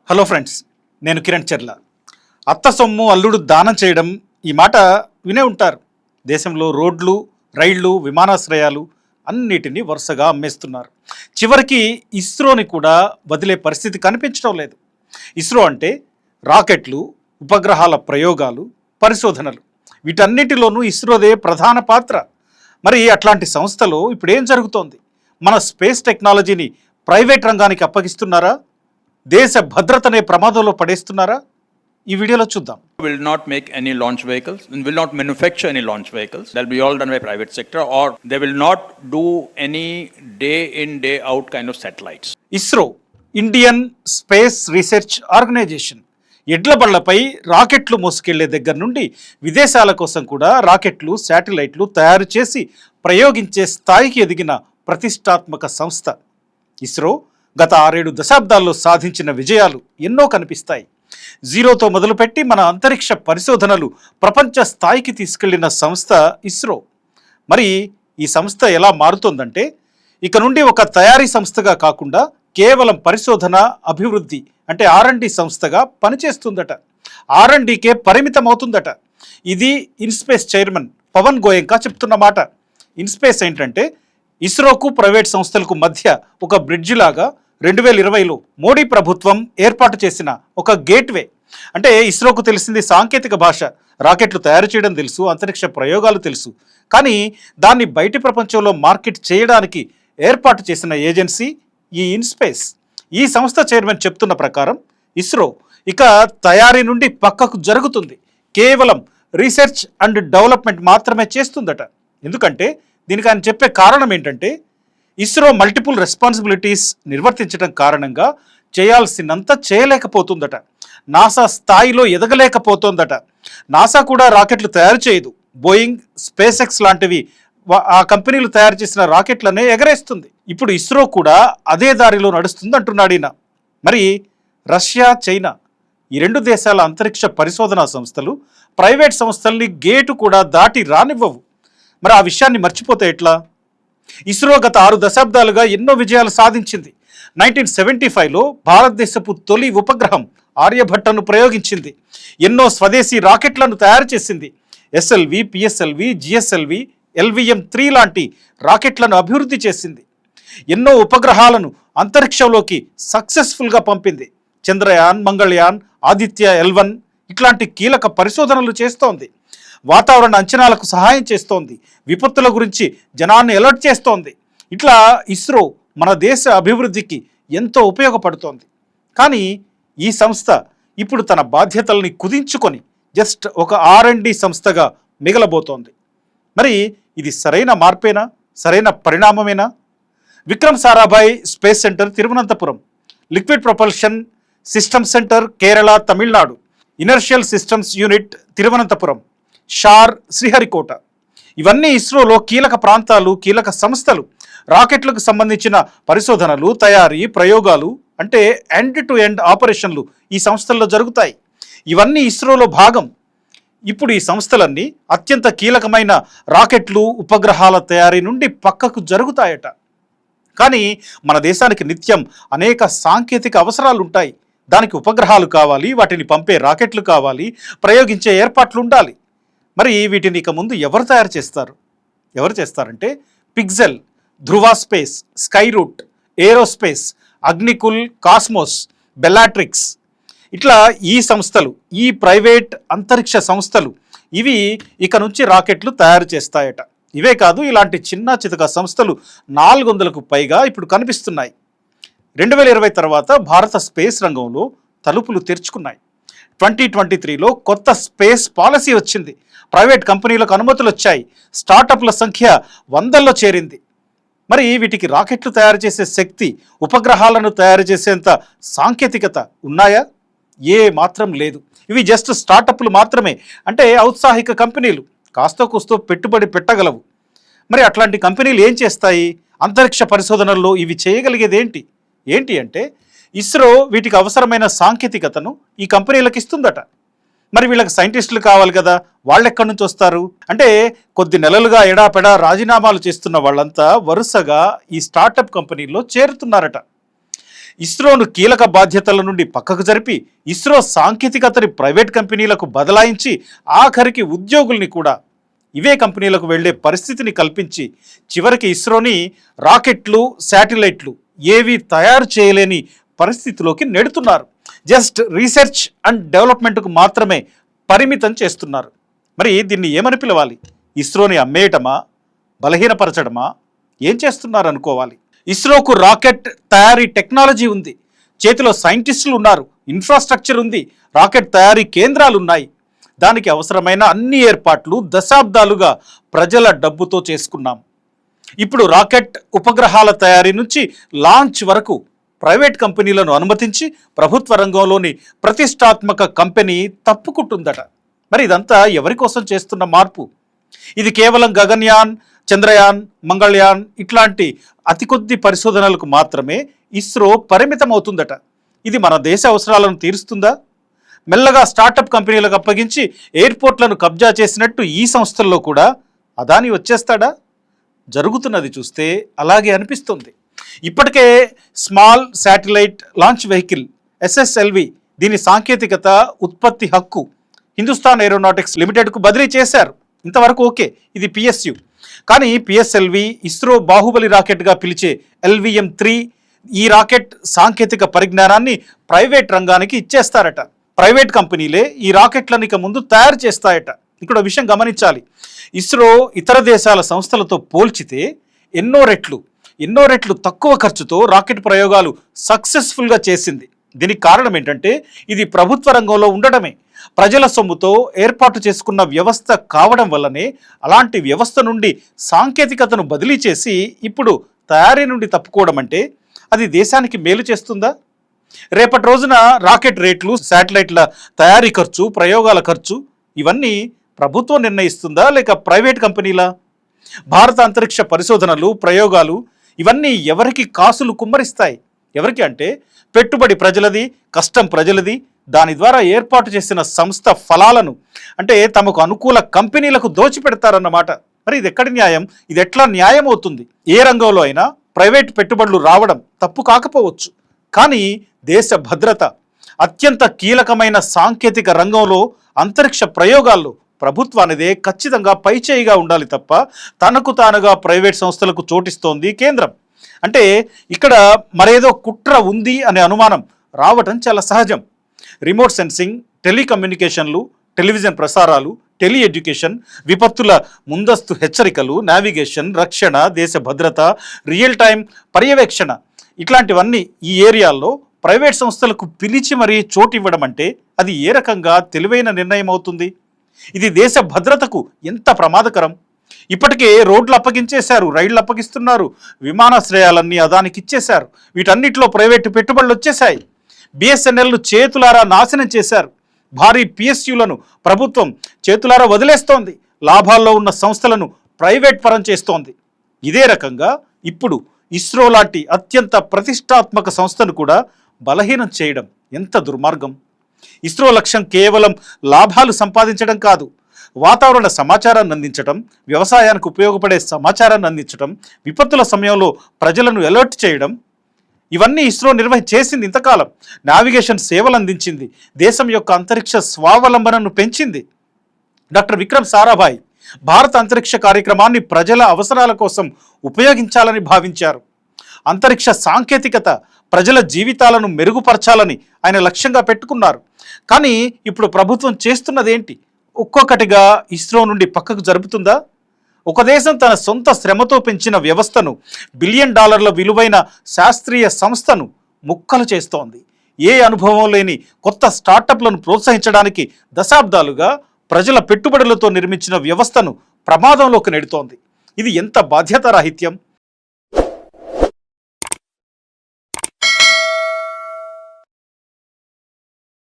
Hello friends, నేను కిరణ్ చెర్ల. అత్త సొమ్ము అల్లుడు దానం చేయడం, ఈ మాట వినే ఉంటారు. దేశంలో రోడ్లు, రైళ్లు, విమానాశ్రయాలు అన్నిటినీ వరుసగా అమ్మేస్తున్నారు. చివరికి ఇస్రోని కూడా వదిలే పరిస్థితి కనిపించడం లేదు. ఇస్రో అంటే రాకెట్లు, ఉపగ్రహాల ప్రయోగాలు, పరిశోధనలు, వీటన్నిటిలోనూ ఇస్రోదే ప్రధాన పాత్ర. మరి అట్లాంటి సంస్థలో ఇప్పుడు ఏం జరుగుతోంది? మన స్పేస్ టెక్నాలజీని ప్రైవేట్ రంగానికి అప్పగిస్తున్నారా? దేశ భద్రతనే ప్రమాదంలో పడేస్తున్నారా? ఈ వీడియోలో చూద్దాం. Will not make any launch vehicles and will not manufacture any launch vehicles. They'll be all done by private sector, or they will not do any day in day out kind of satellites. ISRO, Indian space research organisation, ఎడ్ల బళ్లపై రాకెట్లు మోసుకెళ్లే దగ్గర నుండి విదేశాల కోసం కూడా రాకెట్లు, శాటిలైట్లు తయారు చేసి ప్రయోగించే స్థాయికి ఎదిగిన ప్రతిష్టాత్మక సంస్థ. ఇస్రో గత 6-7 దశాబ్దాల్లో సాధించిన విజయాలు ఎన్నో కనిపిస్తాయి. జీరోతో మొదలుపెట్టి మన అంతరిక్ష పరిశోధనలు ప్రపంచ స్థాయికి తీసుకెళ్లిన సంస్థ ఇస్రో. మరి ఈ సంస్థ ఎలా మారుతోందంటే, ఇక నుండి ఒక తయారీ సంస్థగా కాకుండా కేవలం పరిశోధన, అభివృద్ధి అంటే R&D సంస్థగా పనిచేస్తుందట. R&Dకే పరిమితం అవుతుందట. ఇది ఇన్స్పేస్ చైర్మన్ పవన్ గోయంకా చెప్తున్న మాట. ఇన్స్పేస్ ఏంటంటే ఇస్రోకు ప్రైవేట్ సంస్థలకు మధ్య ఒక బ్రిడ్జి లాగా 2020లో మోడీ ప్రభుత్వం ఏర్పాటు చేసిన ఒక గేట్వే. అంటే ఇస్రోకు తెలిసింది సాంకేతిక భాష, రాకెట్లు తయారు చేయడం తెలుసు, అంతరిక్ష ప్రయోగాలు తెలుసు. కానీ దాన్ని బయటి ప్రపంచంలో మార్కెట్ చేయడానికి ఏర్పాటు చేసిన ఏజెన్సీ ఈ ఇన్స్పేస్. ఈ సంస్థ చైర్మన్ చెప్తున్న ప్రకారం ఇస్రో ఇక తయారీ నుండి పక్కకు జరుగుతుంది. కేవలం రీసెర్చ్ అండ్ డెవలప్మెంట్ మాత్రమే చేస్తుందట. ఎందుకంటే దీనికి ఆయన చెప్పే కారణం ఏంటంటే, ఇస్రో మల్టిపుల్ రెస్పాన్సిబిలిటీస్ నిర్వర్తించడం కారణంగా చేయాల్సినంత చేయలేకపోతుందట. నాసా స్థాయిలో ఎదగలేకపోతుందట. నాసా కూడా రాకెట్లు తయారు చేయదు. బోయింగ్, స్పేస్ ఎక్స్ లాంటివి ఆ కంపెనీలు తయారు చేసిన రాకెట్లనే ఎగరేస్తుంది. ఇప్పుడు ఇస్రో కూడా అదే దారిలో నడుస్తుంది అంటున్నాడు ఈయన. మరి రష్యా, చైనా ఈ 2 దేశాల అంతరిక్ష పరిశోధనా సంస్థలు ప్రైవేట్ సంస్థల్ని గేటు కూడా దాటి రానివ్వవు. మరి ఆ విషయాన్ని మర్చిపోతే ఎట్లా? ఇస్రో గత 6 దశాబ్దాలుగా ఎన్నో విజయాలు సాధించింది. 1975లో భారతదేశపు తొలి ఉపగ్రహం ఆర్యభట్టను ప్రయోగించింది. ఎన్నో స్వదేశీ రాకెట్లను తయారు చేసింది. SLV, PSLV, GSLV, LVM-3 లాంటి రాకెట్లను అభివృద్ధి చేసింది. ఎన్నో ఉపగ్రహాలను అంతరిక్షంలోకి సక్సెస్ఫుల్గా పంపింది. చంద్రయాన్, మంగళయాన్, ఆదిత్య L1 ఇట్లాంటి కీలక పరిశోధనలు చేస్తోంది. వాతావరణ అంచనాలకు సహాయం చేస్తోంది. విపత్తుల గురించి జనాన్ని అలర్ట్ చేస్తోంది. ఇట్లా ఇస్రో మన దేశ అభివృద్ధికి ఎంతో ఉపయోగపడుతోంది. కానీ ఈ సంస్థ ఇప్పుడు తన బాధ్యతల్ని కుదించుకొని జస్ట్ ఒక R&D సంస్థగా మిగలబోతోంది. మరి ఇది సరైన మార్పేనా? సరైన పరిణామమేనా? Vikram Sarabhai space centre Thiruvananthapuram, liquid propulsion system centre Kerala, Tamil Nadu, inertial systems unit Thiruvananthapuram, SHAR, Sriharikota ఇవన్నీ ఇస్రోలో కీలక ప్రాంతాలు, కీలక సంస్థలు. రాకెట్లకు సంబంధించిన పరిశోధనలు, తయారీ, ప్రయోగాలు అంటే ఎండ్ టు ఎండ్ ఆపరేషన్లు ఈ సంస్థల్లో జరుగుతాయి. ఇవన్నీ ఇస్రోలో భాగం. ఇప్పుడు ఈ సంస్థలన్నీ అత్యంత కీలకమైన రాకెట్లు, ఉపగ్రహాల తయారీ నుండి పక్కకు జరుగుతాయట. కానీ మన దేశానికి నిత్యం అనేక సాంకేతిక అవసరాలు ఉంటాయి. దానికి ఉపగ్రహాలు కావాలి, వాటిని పంపే రాకెట్లు కావాలి, ప్రయోగించే ఏర్పాట్లు ఉండాలి. మరి వీటిని ఇక ముందు ఎవరు తయారు చేస్తారు? ఎవరు చేస్తారంటే Pixxel, Dhruva space, Skyroot, aerospace, Agnikul, Cosmos, Bellatrix ఇట్లా ఈ సంస్థలు, ఈ ప్రైవేట్ అంతరిక్ష సంస్థలు ఇవి ఇక నుంచి రాకెట్లు తయారు చేస్తాయట. ఇవే కాదు, ఇలాంటి చిన్న చితక సంస్థలు 400కు పైగా ఇప్పుడు కనిపిస్తున్నాయి. 2020 తర్వాత భారత స్పేస్ రంగంలో తలుపులు తెరుచుకున్నాయి. 2023లో కొత్త స్పేస్ పాలసీ వచ్చింది. ప్రైవేట్ కంపెనీలకు అనుమతులు వచ్చాయి. స్టార్టప్ల సంఖ్య 100లో చేరింది. మరి వీటికి రాకెట్లు తయారు చేసే శక్తి, ఉపగ్రహాలను తయారు చేసేంత సాంకేతికత ఉన్నాయా? ఏ మాత్రం లేదు. ఇవి జస్ట్ స్టార్టప్లు మాత్రమే. అంటే ఔత్సాహిక కంపెనీలు కాస్తో కూస్తో పెట్టుబడి పెట్టగలవు. మరి అట్లాంటి కంపెనీలు ఏం చేస్తాయి? అంతరిక్ష పరిశోధనల్లో ఇవి చేయగలిగేది ఏంటి అంటే ఇస్రో వీటికి అవసరమైన సాంకేతికతను ఈ కంపెనీలకు ఇస్తుందట. మరి వీళ్ళకి సైంటిస్టులు కావాలి కదా, వాళ్ళు ఎక్కడి నుంచి వస్తారు? అంటే కొద్ది నెలలుగా ఎడాపెడా రాజీనామాలు చేస్తున్న వాళ్ళంతా వరుసగా ఈ స్టార్టప్ కంపెనీల్లో చేరుతున్నారట. ఇస్రోను కీలక బాధ్యతల నుండి పక్కకు జరిపి ఇస్రో సాంకేతికతని ప్రైవేట్ కంపెనీలకు బదలాయించి ఆఖరికి ఉద్యోగుల్ని కూడా ఇవే కంపెనీలకు వెళ్ళే పరిస్థితిని కల్పించి చివరికి ఇస్రోని రాకెట్లు శాటిలైట్లు ఏవి తయారు చేయలేని పరిస్థితిలోకి నెడుతున్నారు. జస్ట్ రీసెర్చ్ అండ్ డెవలప్మెంట్కు మాత్రమే పరిమితం చేస్తున్నారు. మరి దీన్ని ఏమని పిలవాలి? ఇస్రోని అమ్మేయటమా, బలహీనపరచడమా, ఏం చేస్తున్నారు అనుకోవాలి? ఇస్రోకు రాకెట్ తయారీ టెక్నాలజీ ఉంది, చేతిలో సైంటిస్టులు ఉన్నారు, ఇన్ఫ్రాస్ట్రక్చర్ ఉంది, రాకెట్ తయారీ కేంద్రాలు ఉన్నాయి. దానికి అవసరమైన అన్ని ఏర్పాట్లు దశాబ్దాలుగా ప్రజల డబ్బుతో చేసుకున్నాం. ఇప్పుడు రాకెట్ ఉపగ్రహాల తయారీ నుంచి లాంచ్ వరకు ప్రైవేట్ కంపెనీలను అనుమతించి ప్రభుత్వ రంగంలోని ప్రతిష్టాత్మక కంపెనీ తప్పుకుంటుందట. మరి ఇదంతా ఎవరి కోసం చేస్తున్న మార్పు? ఇది కేవలం గగన్యాన్, చంద్రయాన్, మంగళయాన్ ఇట్లాంటి అతి కొద్ది పరిశోధనలకు మాత్రమే ఇస్రో పరిమితం అవుతుందట. ఇది మన దేశ అవసరాలను తీరుస్తుందా? మెల్లగా స్టార్టప్ కంపెనీలకు అప్పగించి ఎయిర్పోర్ట్లను కబ్జా చేసినట్టు ఈ సంస్థల్లో కూడా అదాని వచ్చేస్తాడా? జరుగుతున్నది చూస్తే అలాగే అనిపిస్తుంది. ఇప్పటికే small satellite launch vehicle SSLV దీని సాంకేతికత, ఉత్పత్తి హక్కు హిందుస్థాన్ ఏరోనాటిక్స్ లిమిటెడ్కు బదిలీ చేశారు. ఇంతవరకు ఓకే, ఇది PSU. కానీ PSLV ఇస్రో బాహుబలి రాకెట్గా పిలిచే LVM-3 ఈ రాకెట్ సాంకేతిక పరిజ్ఞానాన్ని ప్రైవేట్ రంగానికి ఇచ్చేస్తారట. ప్రైవేట్ కంపెనీలే ఈ రాకెట్లను ఇక ముందు తయారు చేస్తాయట. ఇక్కడ విషయం గమనించాలి. ఇస్రో ఇతర దేశాల సంస్థలతో పోల్చితే ఎన్నో రెట్లు తక్కువ ఖర్చుతో రాకెట్ ప్రయోగాలు సక్సెస్ఫుల్గా చేసింది. దీనికి కారణం ఏంటంటే ఇది ప్రభుత్వ రంగంలో ఉండడమే, ప్రజల సొమ్ముతో ఏర్పాటు చేసుకున్న వ్యవస్థ కావడం వల్లనే. అలాంటి వ్యవస్థ నుండి సాంకేతికతను బదిలీ చేసి ఇప్పుడు తయారీ నుండి తప్పుకోవడం అంటే అది దేశానికి మేలు చేస్తుందా? రేపటి రోజున రాకెట్ రేట్లు, శాటిలైట్ల తయారీ ఖర్చు, ప్రయోగాల ఖర్చు ఇవన్నీ ప్రభుత్వం నిర్ణయిస్తుందా లేక ప్రైవేట్ కంపెనీలా? భారత అంతరిక్ష పరిశోధనలు, ప్రయోగాలు ఇవన్నీ ఎవరికి కాసులు కుమ్మరిస్తాయి? ఎవరికి అంటే పెట్టుబడి ప్రజలది, కష్టం ప్రజలది. దాని ద్వారా ఏర్పాటు చేసిన సంస్థ ఫలాలను అంటే తమకు అనుకూల కంపెనీలకు దోచిపెడతారన్నమాట. మరి ఇది ఎక్కడి న్యాయం? ఇది ఎట్లా న్యాయం అవుతుంది? ఏ రంగంలో అయినా ప్రైవేట్ పెట్టుబడులు రావడం తప్పు కాకపోవచ్చు, కానీ దేశ భద్రత, అత్యంత కీలకమైన సాంకేతిక రంగంలో, అంతరిక్ష ప్రయోగాల్లో ప్రభుత్వానిదే ఖచ్చితంగా పైచేయిగా ఉండాలి తప్ప తనకు తానుగా ప్రైవేట్ సంస్థలకు చోటిస్తోంది కేంద్రం. అంటే ఇక్కడ మరేదో కుట్ర ఉంది అనే అనుమానం రావటం చాలా సహజం. రిమోట్ సెన్సింగ్, టెలికమ్యూనికేషన్లు, టెలివిజన్ ప్రసారాలు, టెలి ఎడ్యుకేషన్, విపత్తుల ముందస్తు హెచ్చరికలు, నావిగేషన్, రక్షణ, దేశ భద్రత, రియల్ టైం పర్యవేక్షణ ఇట్లాంటివన్నీ ఈ ఏరియాల్లో ప్రైవేట్ సంస్థలకు పిలిచి మరీ చోటు ఇవ్వడం అంటే అది ఏ రకంగా తెలివైన నిర్ణయం అవుతుంది? ఇది దేశ భద్రతకు ఎంత ప్రమాదకరం. ఇప్పటికే రోడ్లు అప్పగించేశారు, రైళ్లు అప్పగిస్తున్నారు, విమానాశ్రయాలన్నీ అదానికి ఇచ్చేశారు. వీటన్నిటిలో ప్రైవేటు పెట్టుబడులు వచ్చేశాయి. BSNLను చేతులారా నాశనం చేశారు. భారీ PSUలను ప్రభుత్వం చేతులారా వదిలేస్తోంది. లాభాల్లో ఉన్న సంస్థలను ప్రైవేట్ పరం చేస్తోంది. ఇదే రకంగా ఇప్పుడు ఇస్రో లాంటి అత్యంత ప్రతిష్టాత్మక సంస్థను కూడా బలహీనం చేయడం ఎంత దుర్మార్గం. ఇస్రో లక్ష్యం కేవలం లాభాలు సంపాదించడం కాదు, వాతావరణ సమాచారాన్ని అందించడం, వ్యవసాయానికి ఉపయోగపడే సమాచారాన్ని అందించడం, విపత్తుల సమయంలో ప్రజలను అలర్ట్ చేయడం, ఇవన్నీ ఇస్రో చేసింది. ఇంతకాలం నావిగేషన్ సేవలు అందించింది, దేశం యొక్క అంతరిక్ష స్వావలంబనను పెంచింది. డాక్టర్ విక్రమ్ సారాభాయ్ భారత అంతరిక్ష కార్యక్రమాన్ని ప్రజల అవసరాల కోసం ఉపయోగించాలని భావించారు. అంతరిక్ష సాంకేతికత ప్రజల జీవితాలను మెరుగుపరచాలని ఆయన లక్ష్యంగా పెట్టుకున్నారు. కానీ ఇప్పుడు ప్రభుత్వం చేస్తున్నదేంటి? ఒక్కొక్కటిగా ఇస్రో నుండి పక్కకు జరుపుతుందా? ఒక దేశం తన సొంత శ్రమతో పెంచిన వ్యవస్థను, $1 బిలియన్ విలువైన శాస్త్రీయ సంస్థను ముక్కలు చేస్తోంది. ఏ అనుభవం లేని కొత్త స్టార్టప్లను ప్రోత్సహించడానికి దశాబ్దాలుగా ప్రజల పెట్టుబడులతో నిర్మించిన వ్యవస్థను ప్రమాదంలోకి నెడుతోంది. ఇది ఎంత బాధ్యతారాహిత్యం!